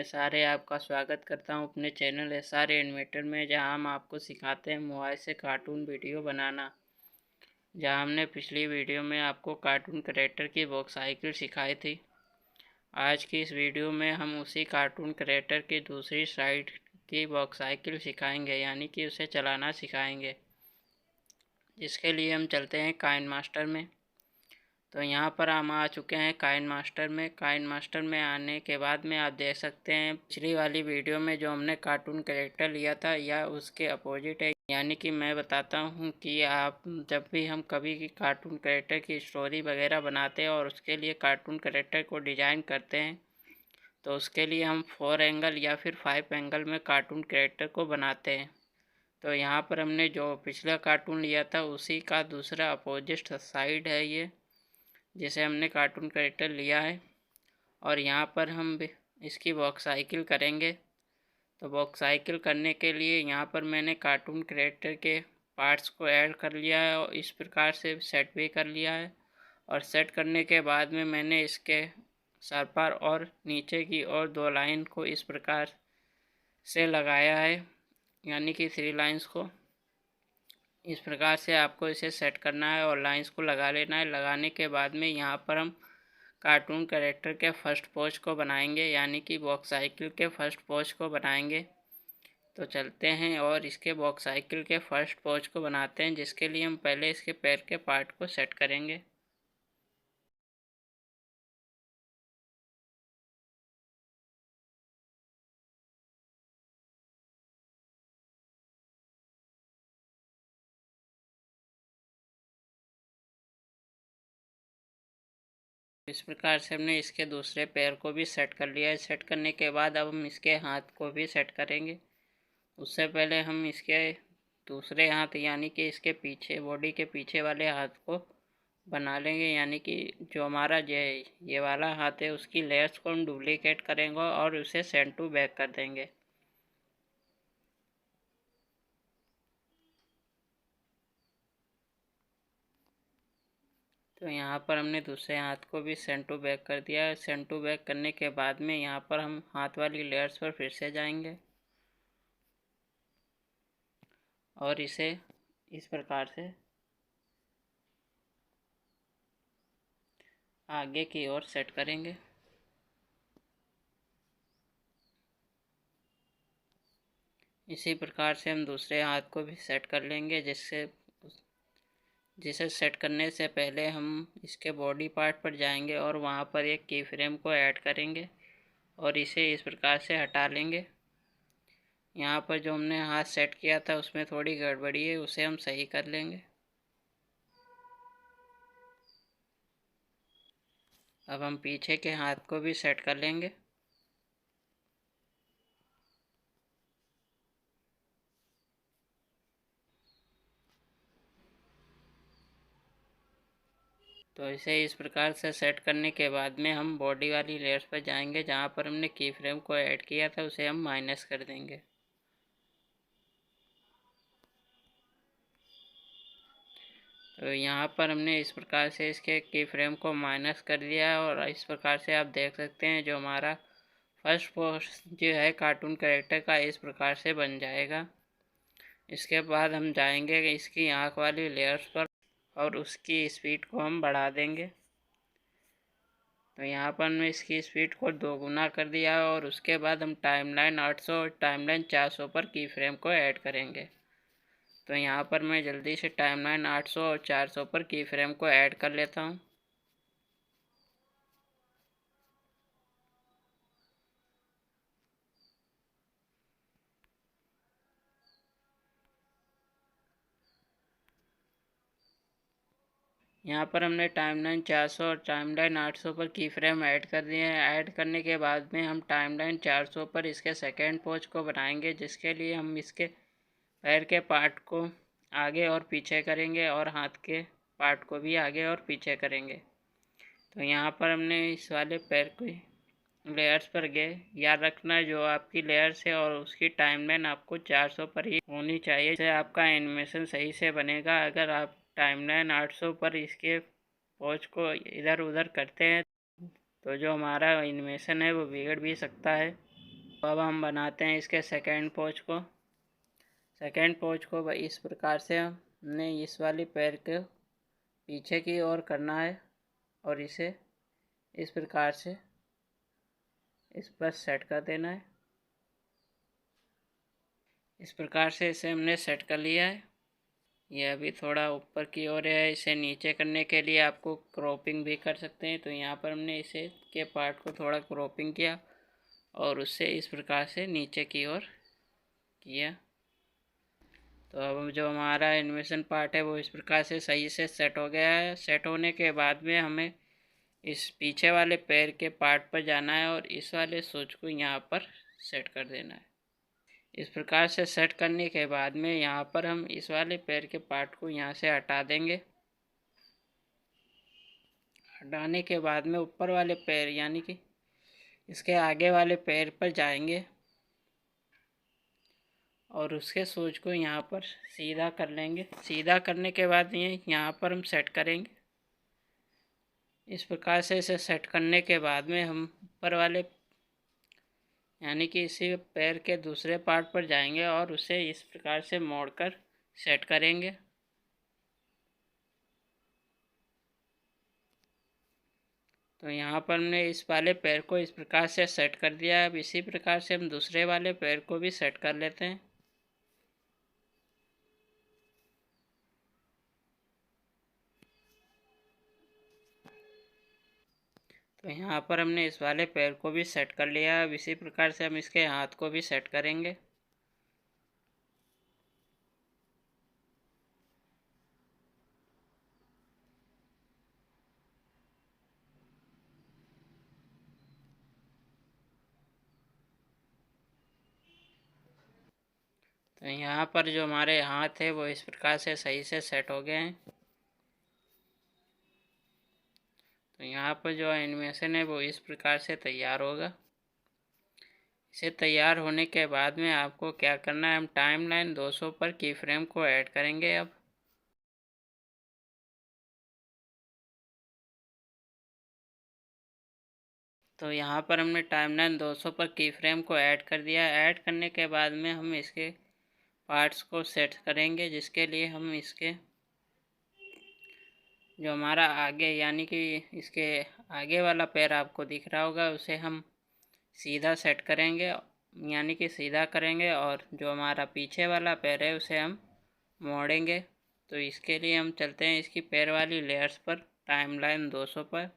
SRA आपका स्वागत करता हूं अपने चैनल SRA एनिमेटर में, जहां हम आपको सिखाते हैं मोबाइल से कार्टून वीडियो बनाना। जहां हमने पिछली वीडियो में आपको कार्टून कैरेक्टर की बॉक्स साइकिल सिखाई थी। आज की इस वीडियो में हम उसी कार्टून कैरेक्टर की दूसरी साइड की बॉक्स साइकिल सिखाएंगे, यानी कि उसे चलाना सिखाएंगे। जिसके लिए हम चलते हैं काइन मास्टर में। तो यहाँ पर हम आ चुके हैं काइन मास्टर में। काइन मास्टर में आने के बाद में आप देख सकते हैं पिछली वाली वीडियो में जो हमने कार्टून कैरेक्टर लिया था या उसके अपोजिट है। यानी कि मैं बताता हूँ कि आप जब भी हम कभी की कार्टून कैरेक्टर की स्टोरी वगैरह बनाते हैं और उसके लिए कार्टून कैरेक्टर को डिज़ाइन करते हैं, तो उसके लिए हम 4 एंगल या फिर 5 एंगल में कार्टून कैरेक्टर को बनाते हैं। तो यहाँ पर हमने जो पिछला कार्टून लिया था उसी का दूसरा अपोजिट साइड है ये, जिसे हमने कार्टून कैरेक्टर लिया है। और यहाँ पर हम इसकी बॉक्स साइकिल करेंगे। तो बॉक्स साइकिल करने के लिए यहाँ पर मैंने कार्टून कैरेक्टर के पार्ट्स को ऐड कर लिया है और इस प्रकार से सेट भी कर लिया है। और सेट करने के बाद में मैंने इसके सर पर और नीचे की और 2 लाइन को इस प्रकार से लगाया है, यानी कि 3 लाइंस को। इस प्रकार से आपको इसे सेट करना है और लाइंस को लगा लेना है। लगाने के बाद में यहाँ पर हम कार्टून कैरेक्टर के फर्स्ट पोज को बनाएंगे, यानी कि बॉक्स साइकिल के फर्स्ट पोज को बनाएंगे। तो चलते हैं और इसके बॉक्स साइकिल के फर्स्ट पोज को बनाते हैं, जिसके लिए हम पहले इसके पैर के पार्ट को सेट करेंगे। इस प्रकार से हमने इसके दूसरे पैर को भी सेट कर लिया है। सेट करने के बाद अब हम इसके हाथ को भी सेट करेंगे। उससे पहले हम इसके दूसरे हाथ यानी कि इसके पीछे बॉडी के पीछे वाले हाथ को बना लेंगे, यानी कि जो हमारा ये वाला हाथ है उसकी लेयर्स को हम डुप्लीकेट करेंगे और उसे सेंड टू बैक कर देंगे। तो यहाँ पर हमने दूसरे हाथ को भी सेंड टू बैक कर दिया है। सेंड टू बैक करने के बाद में यहाँ पर हम हाथ वाली लेयर्स पर फिर से जाएंगे और इसे इस प्रकार से आगे की ओर सेट करेंगे। इसी प्रकार से हम दूसरे हाथ को भी सेट कर लेंगे, जिसे सेट करने से पहले हम इसके बॉडी पार्ट पर जाएंगे और वहाँ पर एक की फ्रेम को ऐड करेंगे और इसे इस प्रकार से हटा लेंगे। यहाँ पर जो हमने हाथ सेट किया था उसमें थोड़ी गड़बड़ी है, उसे हम सही कर लेंगे। अब हम पीछे के हाथ को भी सेट कर लेंगे। तो इसे इस प्रकार से सेट करने के बाद में हम बॉडी वाली लेयर्स पर जाएंगे। जहाँ पर हमने की फ्रेम को ऐड किया था उसे हम माइनस कर देंगे। तो यहाँ पर हमने इस प्रकार से इसके की फ्रेम को माइनस कर दिया है और इस प्रकार से आप देख सकते हैं जो हमारा फर्स्ट पोस्ट जो है कार्टून कैरेक्टर का इस प्रकार से बन जाएगा। इसके बाद हम जाएंगे इसकी आँख वाली लेयर्स पर और उसकी स्पीड को हम बढ़ा देंगे। तो यहाँ पर हमने इसकी स्पीड को 2 गुना कर दिया और उसके बाद हम टाइमलाइन 800 और टाइमलाइन 400 पर की फ्रेम को ऐड करेंगे। तो यहाँ पर मैं जल्दी से टाइमलाइन 800 और 400 पर की फ्रेम को ऐड कर लेता हूँ। यहाँ पर हमने टाइमलाइन 400 और टाइमलाइन 800 पर की फ्रेम ऐड कर दिए हैं। ऐड करने के बाद में हम टाइमलाइन 400 पर इसके सेकेंड पोज को बनाएंगे, जिसके लिए हम इसके पैर के पार्ट को आगे और पीछे करेंगे और हाथ के पार्ट को भी आगे और पीछे करेंगे। तो यहाँ पर हमने इस वाले पैर को लेयर्स पर गए। याद रखना जो आपकी लेयर्स है और उसकी टाइमलाइन आपको 400 पर ही होनी चाहिए, जिससे आपका एनिमेशन सही से बनेगा। अगर आप टाइमलाइन 800 पर इसके पोज को इधर उधर करते हैं तो जो हमारा एनिमेशन है वो बिगड़ भी सकता है। तो अब हम बनाते हैं इसके सेकेंड पोज को। सेकेंड पोज को इस प्रकार से हमने इस वाली पैर को पीछे की ओर करना है और इसे इस प्रकार से इस पर सेट कर देना है। इस प्रकार से इसे हमने सेट कर लिया है। ये अभी थोड़ा ऊपर की ओर है। इसे नीचे करने के लिए आपको क्रॉपिंग भी कर सकते हैं। तो यहाँ पर हमने इसे के पार्ट को थोड़ा क्रॉपिंग किया और उससे इस प्रकार से नीचे की ओर किया। तो अब जो हमारा एनिमेशन पार्ट है वो इस प्रकार से सही से सेट हो गया है। सेट होने के बाद में हमें इस पीछे वाले पैर के पार्ट पर जाना है और इस वाले स्विच को यहाँ पर सेट कर देना है। इस प्रकार से सेट करने के बाद में यहाँ पर हम इस वाले पैर के पार्ट को यहाँ से हटा देंगे। हटाने के बाद में ऊपर वाले पैर यानी कि इसके आगे वाले पैर पर जाएंगे और उसके सूच को यहाँ पर सीधा कर लेंगे। सीधा करने के बाद ये यहाँ पर हम सेट करेंगे। इस प्रकार से इसे सेट करने के बाद में हम ऊपर वाले यानी कि इसी पैर के दूसरे पार्ट पर जाएंगे और उसे इस प्रकार से मोड़कर सेट करेंगे। तो यहाँ पर हमने इस वाले पैर को इस प्रकार से सेट कर दिया है। अब इसी प्रकार से हम दूसरे वाले पैर को भी सेट कर लेते हैं। तो यहाँ पर हमने इस वाले पैर को भी सेट कर लिया है। अब इसी प्रकार से हम इसके हाथ को भी सेट करेंगे। तो यहाँ पर जो हमारे हाथ है वो इस प्रकार से सही से सेट हो गए हैं। तो यहाँ पर जो एनिमेशन है वो इस प्रकार से तैयार होगा। इसे तैयार होने के बाद में आपको क्या करना है, हम टाइमलाइन 200 पर की फ्रेम को ऐड करेंगे। अब तो यहाँ पर हमने टाइमलाइन 200 पर की फ्रेम को ऐड कर दिया। ऐड करने के बाद में हम इसके पार्ट्स को सेट करेंगे, जिसके लिए हम इसके जो हमारा आगे यानी कि इसके आगे वाला पैर आपको दिख रहा होगा उसे हम सीधा सेट करेंगे यानी कि सीधा करेंगे और जो हमारा पीछे वाला पैर है उसे हम मोड़ेंगे। तो इसके लिए हम चलते हैं इसकी पैर वाली लेयर्स पर टाइमलाइन 200 पर।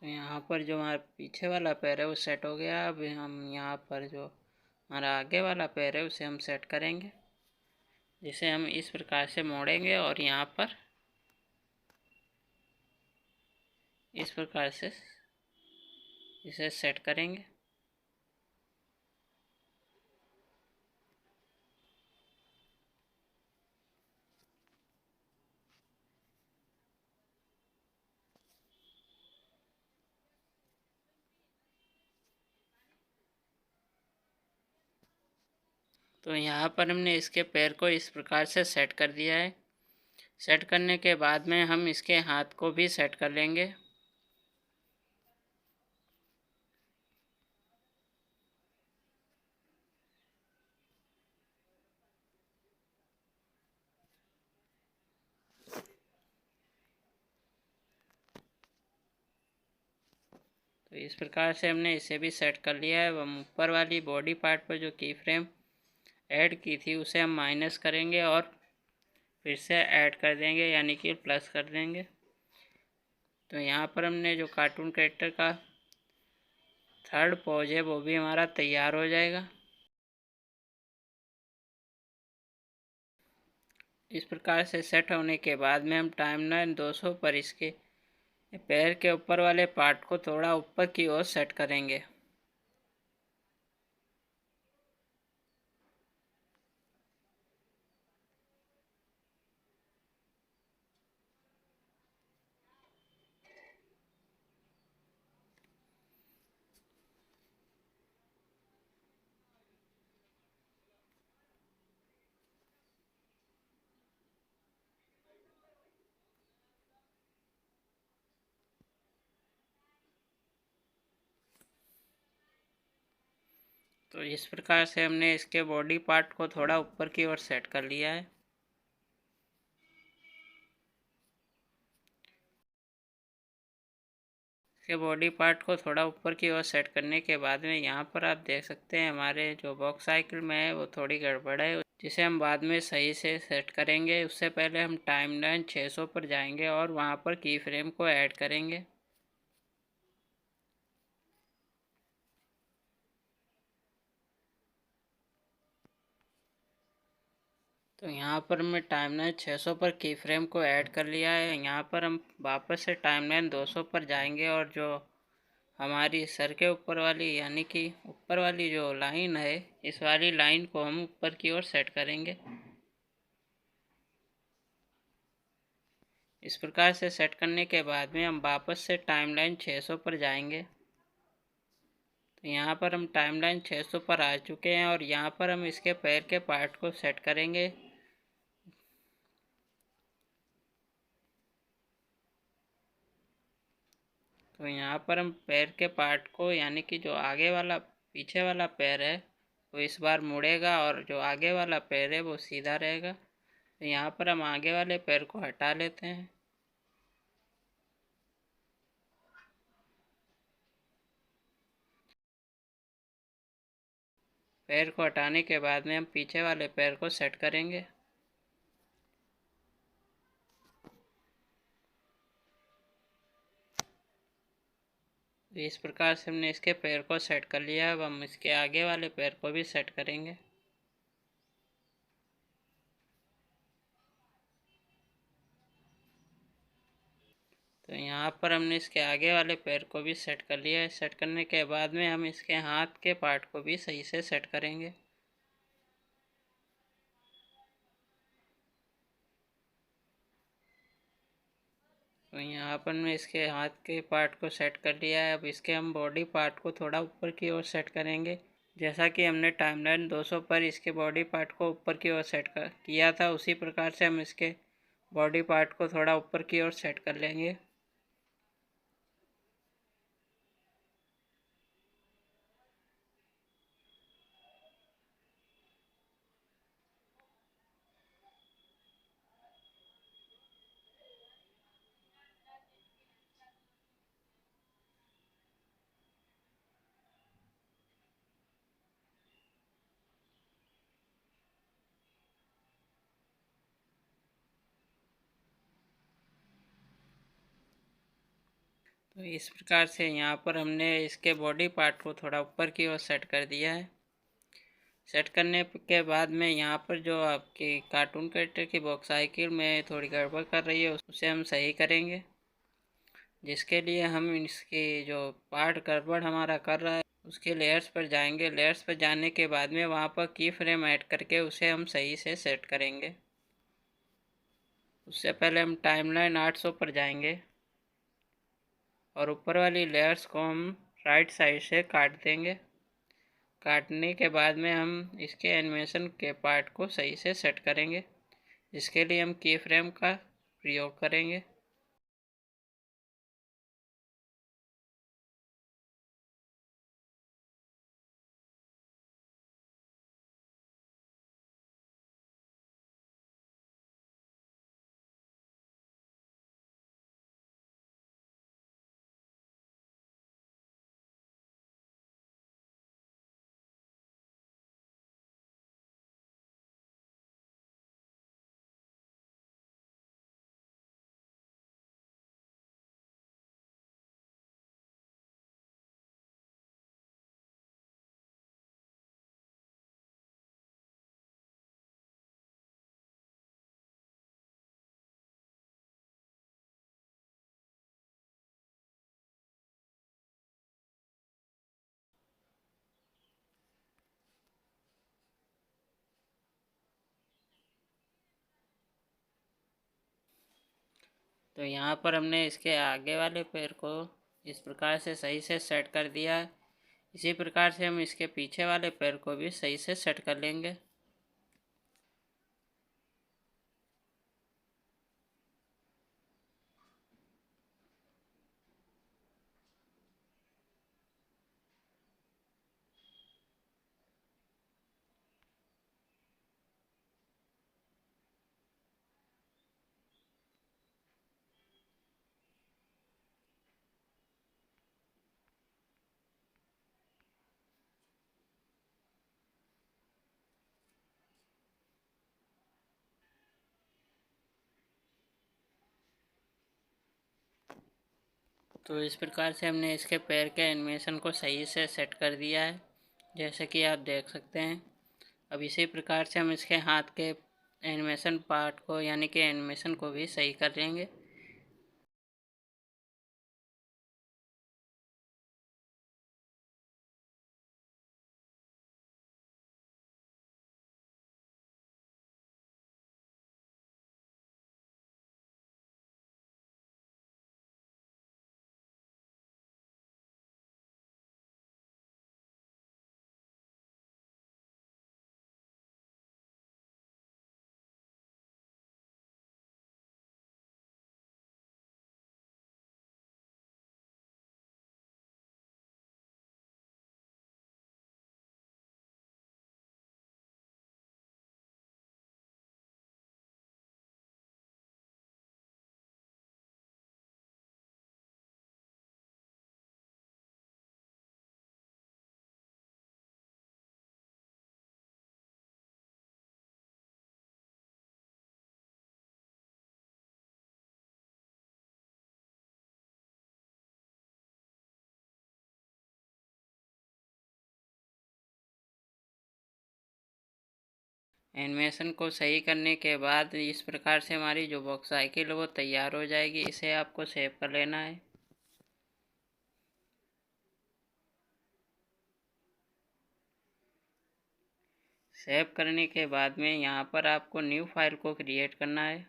तो यहाँ पर जो हमारा पीछे वाला पैर है वो सेट हो गया। अब हम यहाँ पर जो हमारा आगे वाला पैर है उसे हम सेट करेंगे, जिसे हम इस प्रकार से मोड़ेंगे और यहाँ पर इस प्रकार से इसे सेट करेंगे। तो यहाँ पर हमने इसके पैर को इस प्रकार से सेट कर दिया है। सेट करने के बाद में हम इसके हाथ को भी सेट कर लेंगे। तो इस प्रकार से हमने इसे भी सेट कर लिया है। हम ऊपर वाली बॉडी पार्ट पर जो की फ्रेम ऐड की थी उसे हम माइनस करेंगे और फिर से ऐड कर देंगे यानी कि प्लस कर देंगे। तो यहाँ पर हमने जो कार्टून कैरेक्टर का थर्ड पोज है वो भी हमारा तैयार हो जाएगा। इस प्रकार से सेट होने के बाद में हम टाइमलाइन 200 पर इसके पैर के ऊपर वाले पार्ट को थोड़ा ऊपर की ओर सेट करेंगे। तो इस प्रकार से हमने इसके बॉडी पार्ट को थोड़ा ऊपर की ओर सेट कर लिया है। इसके बॉडी पार्ट को थोड़ा ऊपर की ओर सेट करने के बाद में यहाँ पर आप देख सकते हैं हमारे जो बॉक्स साइकिल में है वो थोड़ी गड़बड़ है, जिसे हम बाद में सही से सेट करेंगे। उससे पहले हम टाइमलाइन 600 पर जाएंगे और वहाँ पर की फ्रेम को ऐड करेंगे। तो यहाँ पर मैं टाइमलाइन 600 पर की फ्रेम को ऐड कर लिया है। यहाँ पर हम वापस से टाइमलाइन 200 पर जाएंगे और जो हमारी सर के ऊपर वाली यानी कि ऊपर वाली जो लाइन है, इस वाली लाइन को हम ऊपर की ओर सेट करेंगे। इस प्रकार से सेट करने के बाद में हम वापस से टाइमलाइन 600 पर जाएंगे। तो यहाँ पर हम टाइमलाइन 600 पर आ चुके हैं और यहाँ पर हम इसके पैर के पार्ट को सेट करेंगे। तो यहाँ पर हम पैर के पार्ट को यानी कि जो आगे वाला पीछे वाला पैर है वो इस बार मुड़ेगा और जो आगे वाला पैर है वो सीधा रहेगा। तो यहाँ पर हम आगे वाले पैर को हटा लेते हैं। पैर को हटाने के बाद में हम पीछे वाले पैर को सेट करेंगे। इस प्रकार से हमने इसके पैर को सेट कर लिया। अब हम इसके आगे वाले पैर को भी सेट करेंगे। तो यहाँ पर हमने इसके आगे वाले पैर को भी सेट कर लिया है। सेट करने के बाद में हम इसके हाथ के पार्ट को भी सही से सेट करेंगे। तो यहाँ पर मैं इसके हाथ के पार्ट को सेट कर लिया है। अब इसके हम बॉडी पार्ट को थोड़ा ऊपर की ओर सेट करेंगे। जैसा कि हमने टाइमलाइन 200 पर इसके बॉडी पार्ट को ऊपर की ओर सेट किया था, उसी प्रकार से हम इसके बॉडी पार्ट को थोड़ा ऊपर की ओर सेट कर लेंगे। तो इस प्रकार से यहाँ पर हमने इसके बॉडी पार्ट को थोड़ा ऊपर की ओर सेट कर दिया है। सेट करने के बाद में यहाँ पर जो आपकी कार्टून कैरेक्टर की बॉक्स साइकिल में थोड़ी गड़बड़ कर रही है उसे हम सही करेंगे। जिसके लिए हम इसकी जो पार्ट गड़बड़ हमारा कर रहा है उसके लेयर्स पर जाएंगे। लेयर्स पर जाने के बाद में वहाँ पर की फ्रेम ऐड करके उसे हम सही से सेट करेंगे। उससे पहले हम टाइमलाइन 800 पर जाएंगे और ऊपर वाली लेयर्स को हम राइट साइड से काट देंगे। काटने के बाद में हम इसके एनिमेशन के पार्ट को सही से सेट करेंगे, जिसके लिए हम की फ्रेम का प्रयोग करेंगे। तो यहाँ पर हमने इसके आगे वाले पैर को इस प्रकार से सही से सेट कर दिया है। इसी प्रकार से हम इसके पीछे वाले पैर को भी सही से सेट कर लेंगे। तो इस प्रकार से हमने इसके पैर के एनिमेशन को सही से सेट कर दिया है, जैसे कि आप देख सकते हैं। अब इसी प्रकार से हम इसके हाथ के एनिमेशन पार्ट को यानी कि एनिमेशन को भी सही कर लेंगे। एनिमेशन को सही करने के बाद इस प्रकार से हमारी जो बॉक्स साइकिल है वो तैयार हो जाएगी। इसे आपको सेव कर लेना है। सेव करने के बाद में यहाँ पर आपको न्यू फाइल को क्रिएट करना है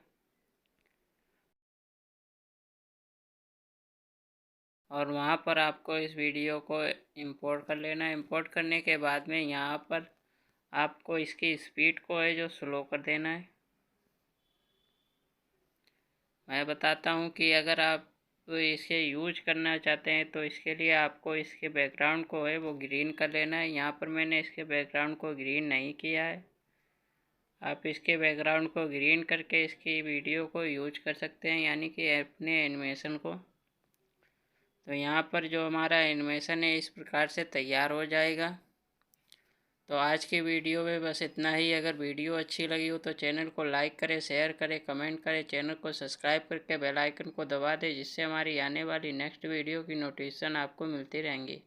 और वहाँ पर आपको इस वीडियो को इंपोर्ट कर लेना है। इंपोर्ट करने के बाद में यहाँ पर आपको इसकी स्पीड को है जो स्लो कर देना है। मैं बताता हूँ कि अगर आप इसे यूज करना चाहते हैं तो इसके लिए आपको इसके बैकग्राउंड को है वो ग्रीन कर लेना है। यहाँ पर मैंने इसके बैकग्राउंड को ग्रीन नहीं किया है। आप इसके बैकग्राउंड को ग्रीन करके इसकी वीडियो को यूज कर सकते हैं, यानी कि अपने एनिमेशन को। तो यहाँ पर जो हमारा एनिमेशन है इस प्रकार से तैयार हो जाएगा। तो आज की वीडियो में बस इतना ही। अगर वीडियो अच्छी लगी हो तो चैनल को लाइक करें, शेयर करें, कमेंट करें, चैनल को सब्सक्राइब करके बेल आइकन को दबा दें, जिससे हमारी आने वाली नेक्स्ट वीडियो की नोटिफिकेशन आपको मिलती रहेंगी।